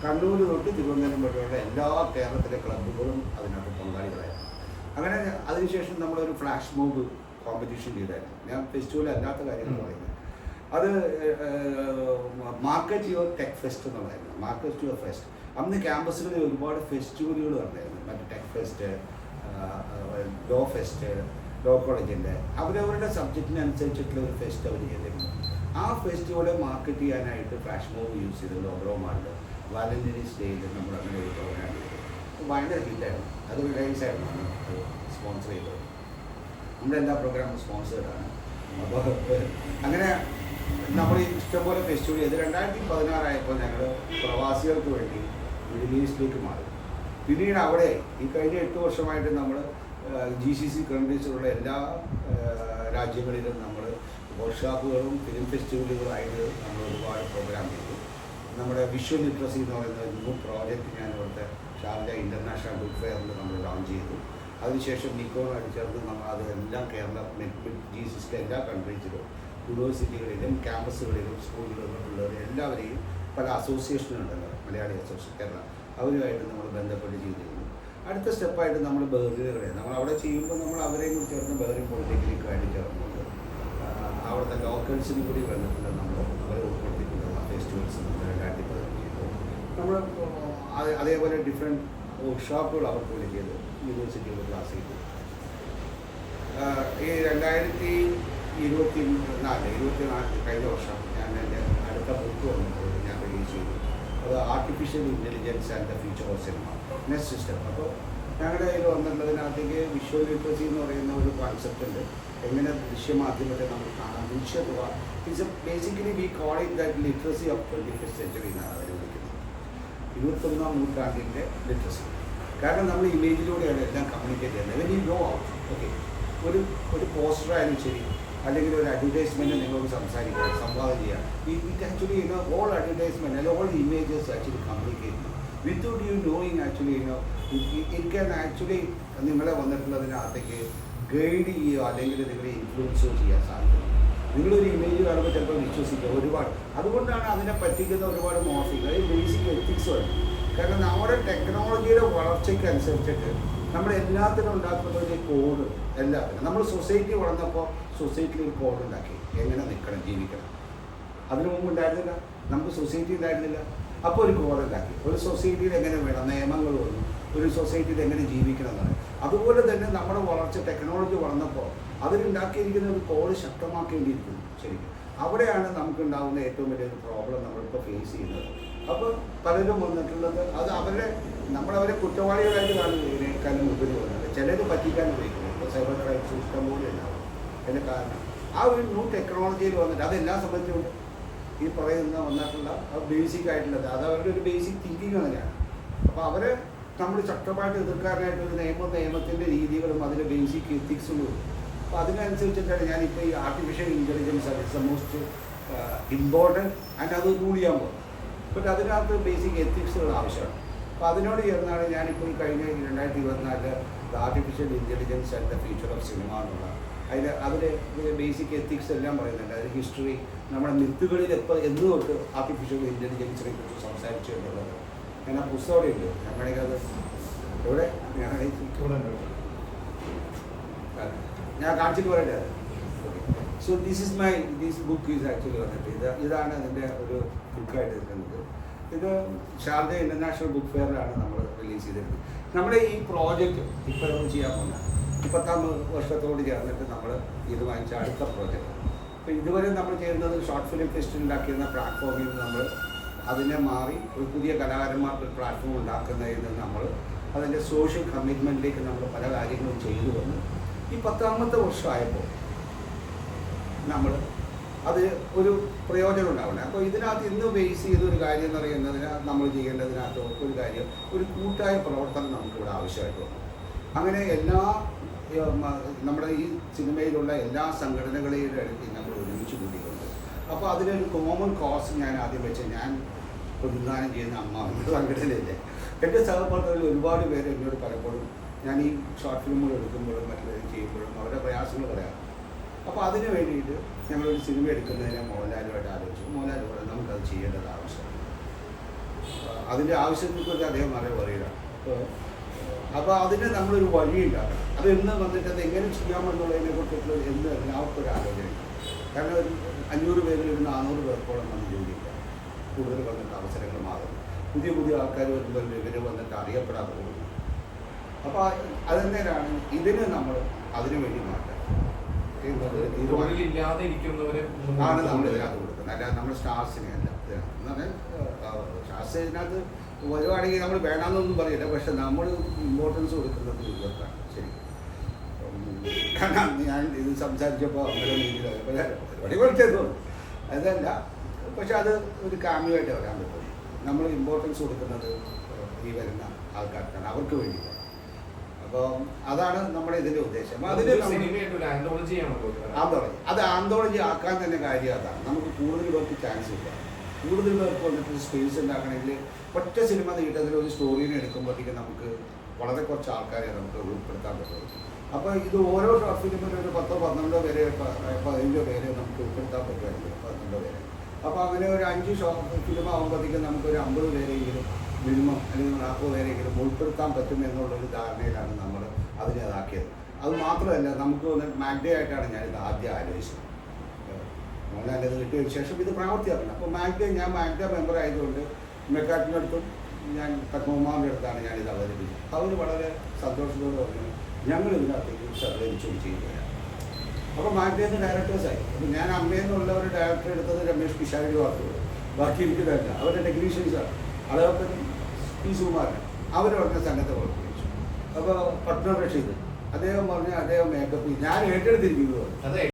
കണ്ണൂർ തൊട്ട് തിരുവനന്തപുരം വരെയുള്ള എല്ലാ കേരളത്തിലെ ക്ലബ്ബുകളും അതിനകത്ത് പങ്കാളികളായിരുന്നു. അങ്ങനെ അതിനുശേഷം നമ്മളൊരു ഫ്ലാഷ് മോബ് കോമ്പറ്റീഷൻ ചെയ്തായിരുന്നു. ഞാൻ ഫെസ്റ്റിവൽ അല്ലാത്ത കാര്യങ്ങൾ പറയുന്നത്. അത് മാർക്കറ്റ് യുവർ ടെക് ഫെസ്റ്റ് എന്നുള്ളതായിരുന്നു. Market your fest. അന്ന് ക്യാമ്പസുകളിൽ ഒരുപാട് ഫെസ്റ്റിവലുകൾ ഉണ്ടായിരുന്നു. മറ്റേ tech fest, law fest, law കോളേജിൻ്റെ അവരവരുടെ സബ്ജക്റ്റിനനുസരിച്ചിട്ടുള്ള ഒരു ഫെസ്റ്റ് അവർ ചെയ്തിരുന്നു. ആ ഫെസ്റ്റിവലെ മാർക്കറ്റ് ചെയ്യാനായിട്ട് ഫ്ലാഷ് മോബ് യൂസ് ചെയ്ത് ലോക്ക്ഡൗണിൽ വാലന്റൈൻസ് ഡേയിൽ നമ്മൾ അങ്ങനെ ഒരു പ്രോഗ്രാം ചെയ്തു. ഭയങ്കര ഹിറ്റായിരുന്നു. അത് റിലയൻസായിരുന്നു അത് സ്പോൺസർ ചെയ്തത്. നമ്മുടെ എല്ലാ പ്രോഗ്രാമും സ്പോൺസേഡാണ്. അപ്പോൾ അങ്ങനെ നമ്മൾ ഇഷ്ടംപോലെ ഫെസ്റ്റിവൽ ചെയ്ത് 2016 ഞങ്ങൾ പ്രവാസികൾക്ക് വേണ്ടി മിഡിൽ ഈസ്റ്റിലേക്ക് മാറി. പിന്നീട് അവിടെ ഈ കഴിഞ്ഞ 8 വർഷമായിട്ട് നമ്മൾ GCC കൺട്രീസിലുള്ള എല്ലാ രാജ്യങ്ങളിലും നമ്മൾ വർക്ക്ഷോപ്പുകളും ഫിലിം ഫെസ്റ്റിവലുകളായിട്ട് നമ്മൾ ഒരുപാട് പ്രോഗ്രാം ചെയ്തു. നമ്മുടെ വിഷ്വൽ ലിറ്ററസി എന്ന് പറയുന്ന ഒരു ന്യൂ പ്രോജക്റ്റ് ഞാൻ ഇവിടുത്തെ ഷാർജ ഇൻ്റർനാഷണൽ ബുക്ക് ഫെയറിൽ നമ്മൾ ലോഞ്ച് ചെയ്തു. അതിനുശേഷം നിക്കോണായിട്ട് ചേർന്ന് നമ്മൾ അതെല്ലാം GCCയിലെ എല്ലാ കൺട്രീസിലും യൂണിവേഴ്സിറ്റികളിലും ക്യാമ്പസുകളിലും സ്കൂളുകളിലും ഉള്ളവർ എല്ലാവരെയും പല അസോസിയേഷനുണ്ടല്ലോ, മലയാളി അസോസിയേഷൻ കേരള, അവരുമായിട്ട് നമ്മൾ ബന്ധപ്പെട്ട് ചെയ്തിരുന്നു. അടുത്ത സ്റ്റെപ്പായിട്ട് നമ്മൾ ബഹറിനുകളെ നമ്മൾ അവിടെ ചെയ്യുമ്പോൾ നമ്മൾ അവരെയും കൂടി ചേർന്ന് ബഹറിൻ പോളിടെക്നിക്കുമായിട്ട് ചേർന്നുകൊണ്ട് അവിടുത്തെ ലോക്കൽസിനും കൂടി വന്നിട്ടുണ്ട്. നമ്മൾ അവരെ ഉൾപ്പെടുത്തിയിട്ടുള്ള ഫെസ്റ്റിവൽസ് നമ്മൾ 2015 ചെയ്തു. നമ്മൾ അതേപോലെ ഡിഫറെൻറ്റ് വർക്ക്ഷോപ്പുകൾ അവർക്ക് വേണ്ടി ചെയ്ത് യൂണിവേഴ്സിറ്റികൾ ക്ലാസ് ചെയ്തു. ഈ 2024 കഴിഞ്ഞ വർഷം ഞാൻ എൻ്റെ അടുത്ത ബുക്ക് വന്നപ്പോൾ ഞാൻ റിലീസ് ചെയ്തു. അത് artificial intelligence and the future of cinema next system. അപ്പോൾ ഞങ്ങളുടെ കയ്യിൽ വന്നിട്ടുള്ളതിനകത്തേക്ക് വിഷ്വൽ ലിറ്ററസി എന്ന് പറയുന്ന ഒരു കോൺസെപ്റ്റ് ഉണ്ട്. എങ്ങനെ ദൃശ്യമാധ്യമത്തെ നമ്മൾ കാണാം, ദൃശ്യത it's basically we call it that literacy of 21st century എന്നാണ് അവർ വിളിക്കുന്നത്. 21ാം നൂറ്റാണ്ടിൻ്റെ ലിറ്ററസി. കാരണം നമ്മൾ ഇമേജിലൂടെയാണ് എല്ലാം കമ്മ്യൂണിക്കേറ്റ് ചെയ്യുന്നത്. When you go out, okay, ഒരു പോസ്റ്ററായാലും ശരി, അല്ലെങ്കിൽ ഒരു അഡ്വർടൈസ്മെൻറ്റ് നിങ്ങളോട് സംസാരിക്കുക, സംവാദം ചെയ്യുക, ഇറ്റ് ആക്ച്വലി ഓൾ അഡ്വർടൈസ്മെൻറ്റ് അല്ലെങ്കിൽ ഓൾ ഇമേജസ് ആക്ച്വലി കമ്മ്യൂണിക്കേറ്റ് ചെയ്യും without you knowing. Actually it can actually നിങ്ങളെ വന്നിട്ടുള്ളതിനകത്തേക്ക് ഗൈഡ് ചെയ്യുകയോ അല്ലെങ്കിൽ നിങ്ങളെ ഇൻഫ്ലുവൻസോ ചെയ്യാൻ സാധിക്കും. നിങ്ങളൊരു ഇമേജ് കാണുമ്പോൾ ചിലപ്പോൾ വിശ്വസിക്കുക ഒരുപാട്. അതുകൊണ്ടാണ് അതിനെ പറ്റിക്കുന്ന ഒരുപാട് മോർഫിംഗ്, അതായത് ബേസിക് എത്തിക്സ് വരും. കാരണം നമ്മുടെ ടെക്നോളജിയുടെ വളർച്ചയ്ക്ക് അനുസരിച്ചിട്ട് നമ്മൾ എല്ലാത്തിനും ഉണ്ടാക്കുന്ന ഒരു കോഡ്, എല്ലാത്തിനും നമ്മൾ സൊസൈറ്റി വളർന്നപ്പോൾ സൊസൈറ്റിയിൽ ഒരു കോഡ് ഉണ്ടാക്കി എങ്ങനെ നിൽക്കണം, ജീവിക്കണം. അതിനു മുമ്പ് ഉണ്ടായിരുന്നില്ല, നമുക്ക് സൊസൈറ്റി ഉണ്ടായിരുന്നില്ല. അപ്പോൾ ഒരു കോഡ് ഉണ്ടാക്കി ഒരു സൊസൈറ്റിയിൽ എങ്ങനെ വേണം, നിയമങ്ങൾ വന്നു, ഒരു സൊസൈറ്റിയിൽ എങ്ങനെ ജീവിക്കണം എന്നാണ്. അതുപോലെ തന്നെ നമ്മുടെ വളർച്ച ടെക്നോളജി വളർന്നപ്പോൾ അതിലുണ്ടാക്കിയിരിക്കുന്ന ഒരു കോഡ് ശക്തമാക്കേണ്ടിയിരിക്കുന്നു. ശരിക്കും അവിടെയാണ് നമുക്കുണ്ടാകുന്ന ഏറ്റവും വലിയൊരു പ്രോബ്ലം നമ്മളിപ്പോൾ ഫേസ് ചെയ്യുന്നത്. അപ്പോൾ പലരും വന്നിട്ടുള്ളത് അത് നമ്മളവരെ കുറ്റവാളികളായിട്ട് കാണുന്നതിനേക്കാളും ഉപരി വന്നത് ചിലർ പറ്റിക്കാൻ ഉപയോഗിക്കുന്നത്. ഇപ്പോൾ സൈബർ ക്രൈംസ് ഇഷ്ടം പോലെ ഉണ്ടാവും. അതിൻ്റെ കാരണം ആ ഒരു ന്യൂ ടെക്നോളജിയിൽ വന്നിട്ട് അതെല്ലാം സംബന്ധിച്ചുകൊണ്ട് ഈ പറയുന്ന വന്നിട്ടുള്ള ബേസിക് ആയിട്ടുള്ളത് അത് അവരുടെ ഒരു ബേസിക് തിങ്കിങ് അങ്ങനെയാണ്. അപ്പോൾ അവരെ നമ്മൾ ശക്തമായിട്ട് എതിർക്കാനായിട്ട് ഒരു നിയമത്തിൻ്റെ രീതികളും അതിൻ്റെ ബേസിക് എത്തിക്സും ഉണ്ട്. അപ്പോൾ അതിനനുസരിച്ചിട്ടാണ് ഞാനിപ്പോൾ ഈ artificial intelligence it's the most important and അത് റൂൾ ചെയ്യാൻ പോകും. ബട്ട് അതിനകത്ത് ബേസിക് എത്തിക്സുകൾ ആവശ്യമാണ്. അപ്പോൾ അതിനോട് ചേർന്നാണ് ഞാനിപ്പോൾ ഈ കഴിഞ്ഞ 2024 artificial intelligence and the future of cinema എന്നുള്ള അതിൽ ബേസിക് എത്തിക്സ് എല്ലാം പറയുന്നുണ്ട്. അതിൽ ഹിസ്റ്ററി, നമ്മുടെ മിത്തുകളിൽ എന്ന് തൊട്ട് ആർട്ടിഫിഷ്യൽ ഇൻ്റലിജൻസിനെ കുറിച്ച് സംസാരിച്ചു എന്നുള്ളത് ഞാൻ ആ പുസ്തകം അവിടെ ഉണ്ട്. ഞാൻ വേണമെങ്കിൽ അത് എവിടെ ഞാൻ കാണിച്ചിട്ട് പറയട്ടെ. Okay, so this book is actually വന്നിട്ട് ഇതാണ് അതിൻ്റെ ഒരു ബുക്കായിട്ട് നിൽക്കുന്നത്. ഇത് ഷാർജ ഇൻ്റർനാഷണൽ ബുക്ക് ഫെയറിലാണ് നമ്മൾ റിലീസ് ചെയ്തിരുന്നത്. നമ്മുടെ ഈ പ്രോജക്റ്റ് ഇപ്പോൾ നമ്മൾ ചെയ്യാൻ പോകുന്ന 20ാം വർഷത്തോട് ചേർന്നിട്ട് നമ്മൾ തീരുമാനിച്ച അടുത്ത പ്രോജക്റ്റ്. അപ്പോൾ ഇതുവരെ നമ്മൾ ചെയ്യുന്നത് ഷോർട്ട് ഫിലിം ഫെസ്റ്റിവൽ ഉണ്ടാക്കിയിരുന്ന പ്ലാറ്റ്ഫോമിൽ നിന്ന് നമ്മൾ അതിനെ മാറി ഒരു പുതിയ കലാകാരന്മാർക്ക് ഒരു പ്ലാറ്റ്ഫോം ഉണ്ടാക്കുന്നതിൽ നിന്ന് നമ്മൾ അതിൻ്റെ സോഷ്യൽ കമ്മിറ്റ്മെൻറ്റിലേക്ക് നമ്മൾ പല കാര്യങ്ങളും ചെയ്തു വന്നു. ഈ 10ാമത്തെ വർഷമായപ്പോൾ നമ്മൾ അത് ഒരു പ്രയോജനം ഉണ്ടാവില്ല. അപ്പോൾ ഇതിനകത്ത് ഇന്ന് ബേസ് ചെയ്തൊരു കാര്യം എന്ന് പറയുന്നതിന് നമ്മൾ ചെയ്യേണ്ടതിനകത്ത് ഒരു കാര്യം, ഒരു കൂട്ടായ പ്രവർത്തനം നമുക്കിവിടെ ആവശ്യമായിട്ട് വന്നു. അങ്ങനെ എല്ലാ നമ്മുടെ ഈ സിനിമയിലുള്ള എല്ലാ സംഘടനകളെയും അടുത്ത് നമ്മൾ ഒരുമിച്ച് കൂട്ടിയിട്ടുണ്ട്. അപ്പോൾ അതിനൊരു കോമൺ കോസ് ഞാൻ ആദ്യം വെച്ച് ഞാൻ പ്രതിദാനം ചെയ്യുന്ന അമ്മ എന്ന സംഘടനയില്ലേ, എൻ്റെ സഹപ്രവർത്തകരിൽ ഒരുപാട് പേര് എന്നോട് പലപ്പോഴും ഞാൻ ഈ ഷോർട്ട് ഫിലിമുകൾ എടുക്കുമ്പോഴും മറ്റുള്ളവരും ചെയ്യുമ്പോഴും അവരുടെ പ്രയാസങ്ങൾ പറയാം. അപ്പോൾ അതിന് വേണ്ടിയിട്ട് ഞങ്ങളൊരു സിനിമ എടുക്കുന്നതിനെ മോഹൻലാലുമായിട്ട് ആലോചിച്ചു. മോഹൻലാൽ പറഞ്ഞു നമുക്കത് ചെയ്യേണ്ടത് ആവശ്യമാണ്. അതിൻ്റെ ആവശ്യത്തെക്കുറിച്ച് അദ്ദേഹം വളരെ പറയുകയാണ്. അപ്പോൾ അതിന് നമ്മളൊരു വഴി ഉണ്ടാക്കണം. അത് എന്ന് വന്നിട്ട് അത് എങ്ങനെ ചെയ്യാമെന്നുള്ളതിനെ കുറിച്ചിട്ടുള്ള എന്ന് എല്ലാവർക്കും ഒരു ആലോചനയുണ്ട്. കാരണം ഒരു 500 പേരിൽ ഒരു 400 പേർക്കോളം വന്ന് ജോലിയില്ല. കൂടുതൽ വന്നിട്ട് അവസരങ്ങൾ മാറുന്നു. പുതിയ പുതിയ ആൾക്കാർ വരുമ്പോൾ ഇവർ വന്നിട്ട് അറിയപ്പെടാതെ പോകുന്നു. അപ്പോൾ അതെന്നേരാണ് ഇതിന് നമ്മൾ അതിനു വേണ്ടി മാറ്റാം ആണ് നമ്മൾ ഇതിനകത്ത് കൊടുക്കുന്നത്. അല്ലാതെ നമ്മൾ സ്റ്റാർസിനെ അല്ല. എന്ന് പറഞ്ഞാൽ സ്റ്റാർസ് ഇതിനകത്ത് വരുവാണെങ്കിൽ നമ്മൾ വേണമെന്നൊന്നും പറയില്ല. പക്ഷെ നമ്മൾ ഇമ്പോർട്ടൻസ് കൊടുക്കുന്നത് ഇവർക്കാണ്. ശരി, കാരണം ഞാൻ ഇത് സംസാരിച്ചപ്പോൾ അങ്ങനെ രീതിയിൽ പരിപാടി കൊടുത്തത് അതല്ല. പക്ഷെ അത് ഒരു കാമ്യമായിട്ട് വരാൻ പറ്റും. നമ്മൾ ഇമ്പോർട്ടൻസ് കൊടുക്കുന്നത് ഈ വരുന്ന ആൾക്കാർക്കാണ്, അവർക്ക് വേണ്ടിയിട്ടാണ്. അപ്പോൾ അതാണ് നമ്മുടെ ഇതിൻ്റെ ഉദ്ദേശം. അതിന് അത് ആന്തോളജി ആക്കാൻ തന്നെ കാര്യം അതാണ്. നമുക്ക് കൂടുതൽ പേർക്ക് ചാൻസ് ഇല്ല. കൂടുതൽ പേർക്ക് വന്നിട്ട് സ്പേസ് ഉണ്ടാക്കണമെങ്കിൽ ഒറ്റ സിനിമ നീട്ടത്തിൽ ഒരു സ്റ്റോറീനെ എടുക്കുമ്പോഴത്തേക്കും നമുക്ക് വളരെ കുറച്ച് ആൾക്കാരെ നമുക്ക് ഉൾപ്പെടുത്താൻ പറ്റുള്ളൂ. അപ്പോൾ ഇത് ഓരോ ഷോർട്ട് ഫിലിമിലും ഒരു 10-12 പേരെ 15 പേരെ നമുക്ക് ഉൾപ്പെടുത്താൻ പറ്റുമായിരുന്നു. 12 പേരെ. അപ്പോൾ അങ്ങനെ ഒരു 5 ഷോർട്ട് ഫിലിം ആകുമ്പോഴത്തേക്കും നമുക്കൊരു 50 പേരെങ്കിലും മിനിമം അല്ലെങ്കിൽ 40 പേരെങ്കിലും ഉൾപ്പെടുത്താൻ പറ്റും എന്നുള്ളൊരു ധാരണയിലാണ് നമ്മൾ അതിനെ അതാക്കിയത്. അത് മാത്രമല്ല, നമുക്ക് മാഗ്ഡേ ആയിട്ടാണ് ഞാനിത് ആദ്യം ആലോചിച്ചത്. മോഹൻലാലിത് കിട്ടിയതിന് ശേഷം ഇത് പ്രാവർത്തിയാക്കണം. അപ്പോൾ ഞാൻ മാഗ്ഡേ മെമ്പർ ആയതുകൊണ്ട് മെക്കാട്ടിൻ്റെ അടുത്തും ഞാൻ പത്മകുമാറിൻ്റെ അടുത്താണ് ഞാനിത് അവതരിപ്പിച്ചത്. അവർ വളരെ സന്തോഷത്തോടെ പറഞ്ഞു ഞങ്ങൾ ഇതിനകത്തേക്ക് സഹകരിച്ചും ചെയ്യുകയാണ്. അപ്പോൾ മാഗ്ഡേന്ന് ഡയറക്ടേഴ്സായി. അപ്പോൾ ഞാൻ അമ്മയെന്നുള്ള ഒരു ഡയറക്ടർ എടുത്തത് രമേഷ് പിഷാരി വാർത്തകൾ, ബാക്കി എനിക്ക് തന്നെ അവരുടെ ടെക്നീഷ്യൻസാണ്. അളവപ്പനും പി സുകുമാരൻ അവർ പറഞ്ഞ സംഘത്തെ പ്രവർത്തിച്ചു. അപ്പോൾ പട്ന റഷീദ് അദ്ദേഹം പറഞ്ഞ അദ്ദേഹം മേക്കപ്പ് ഞാൻ ഏറ്റെടുത്തിരിക്കുന്നത്